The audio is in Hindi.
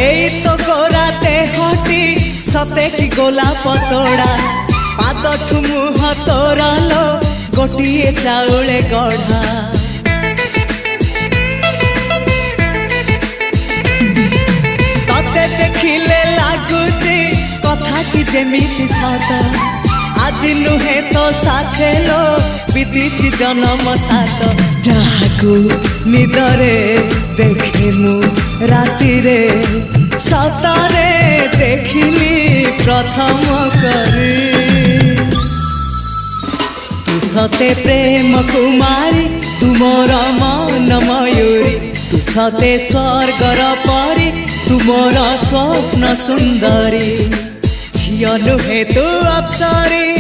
एई तो गोरा देहटी सते कि गोलाप तोड़ा पाद मुह तोरा लो गोटिए चाउले गढ़ा तते देखिले लागुची कथाटी जेमिति सत आज नुहे तो साथे लो बीतीची जन्म सात जहाकू निदरे देखे मु राति रे सतरे देखिली प्रथम करी तू सते प्रेम कुमारी तू मोर मन मयूरी तू सते स्वर्गर परी तू मोर स्वप्न सुंदरी झियो नुहे तू अप्सरी।